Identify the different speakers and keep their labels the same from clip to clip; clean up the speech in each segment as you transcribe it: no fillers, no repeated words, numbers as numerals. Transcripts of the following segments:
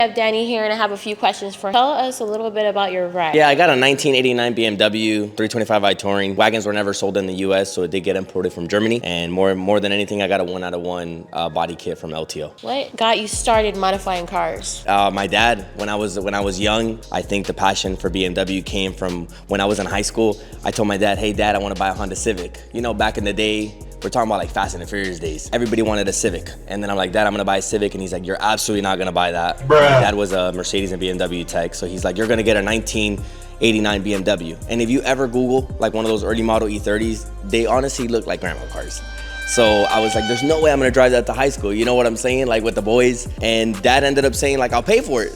Speaker 1: I have Danny here and I have a few questions for him. Tell us a little bit about your ride.
Speaker 2: Yeah, I got a 1989 BMW 325i Touring. Wagons were never sold in the US, so it did get imported from Germany. And more than anything, I got a 1-out-of-1 body kit from LTO.
Speaker 1: What got you started modifying cars?
Speaker 2: My dad, when I was young, I think the passion for BMW came from when I was in high school. I told my dad, hey dad, I want to buy a Honda Civic. You know, back in the day, we're talking about like Fast and the Furious days. Everybody wanted a Civic. And then I'm like, Dad, I'm gonna buy a Civic. And he's like, you're absolutely not gonna buy that. My dad was a Mercedes and BMW tech. So he's like, you're gonna get a 1989 BMW. And if you ever Google like one of those early model E30s, they honestly look like grandma cars. So I was like, there's no way I'm gonna drive that to high school. You know what I'm saying? Like with the boys. And Dad ended up saying like, I'll pay for it.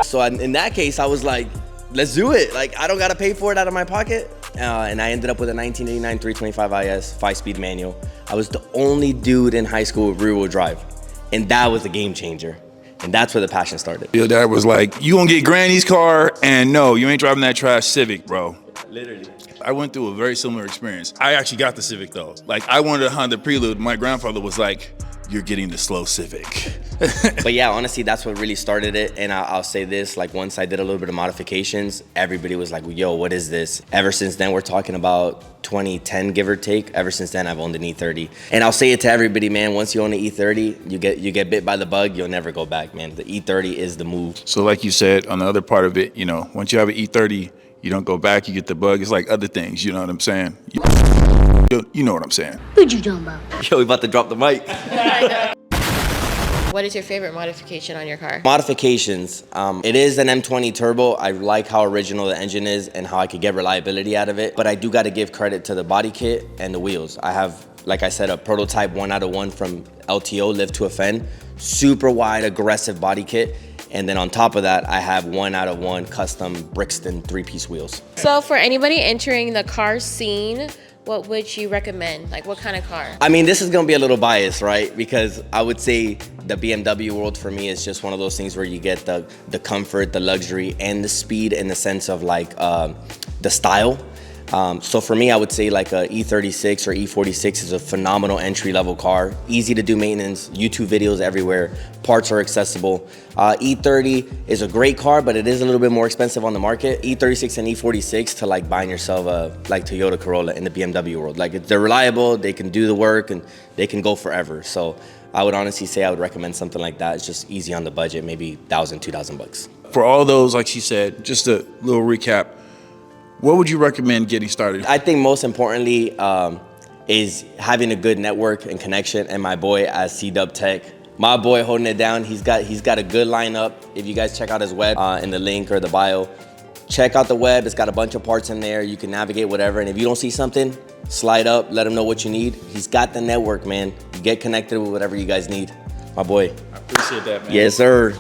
Speaker 2: So in that case, I was like, let's do it. Like, I don't gotta pay for it out of my pocket. And I ended up with a 1989 325 IS 5-speed manual. I was the only dude in high school with rear-wheel drive. And that was a game changer. And that's where the passion started.
Speaker 3: Your dad was like, you gonna get Granny's car, and no, you ain't driving that trash Civic, bro.
Speaker 2: Literally.
Speaker 3: I went through a very similar experience. I actually got the Civic though. Like, I wanted a Honda Prelude. My grandfather was like, you're getting the slow Civic.
Speaker 2: But yeah, honestly, that's what really started it. And I'll say this, like once I did a little bit of modifications, everybody was like, yo, what is this? Ever since then, we're talking about 2010, give or take. Ever since then, I've owned an E30. And I'll say it to everybody, man, once you own an E30, you get bit by the bug, you'll never go back, man. The E30 is the move.
Speaker 3: So like you said, on the other part of it, you know, once you have an E30, you don't go back, you get the bug. It's like other things, you know what I'm saying? You know what I'm saying.
Speaker 4: What you talking about?
Speaker 2: Yo, we about to drop the mic.
Speaker 1: What is your favorite modification on your car?
Speaker 2: Modifications. It is an M20 turbo. I like how original the engine is and how I could get reliability out of it. But I do got to give credit to the body kit and the wheels. I have, like I said, a prototype 1-out-of-1 from LTO, Live to Offend. Super wide, aggressive body kit. And then on top of that, I have 1-out-of-1 custom Brixton 3-piece wheels.
Speaker 1: So for anybody entering the car scene, what would you recommend? Like what kind of car?
Speaker 2: I mean, this is gonna be a little biased, right? Because I would say the BMW world for me is just one of those things where you get the comfort, the luxury, and the speed in the sense of like the style. So for me, I would say like a E36 or E46 is a phenomenal entry-level car. Easy to do maintenance, YouTube videos everywhere, parts are accessible. E30 is a great car, but it is a little bit more expensive on the market. E36 and E46 to like buying yourself a like Toyota Corolla in the BMW world. Like they're reliable, they can do the work, and they can go forever. So I would honestly say I would recommend something like that. It's just easy on the budget, maybe $1,000, $2,000.
Speaker 3: For all those, like she said, just a little recap, what would you recommend getting started?
Speaker 2: I think most importantly is having a good network and connection, and my boy as C-Dub Tech. My boy holding it down. He's got a good lineup. If you guys check out his web in the link or the bio, check out the web. It's got a bunch of parts in there. You can navigate whatever. And if you don't see something, slide up, let him know what you need. He's got the network, man. Get connected with whatever you guys need. My boy.
Speaker 3: I appreciate that, man.
Speaker 2: Yes, sir.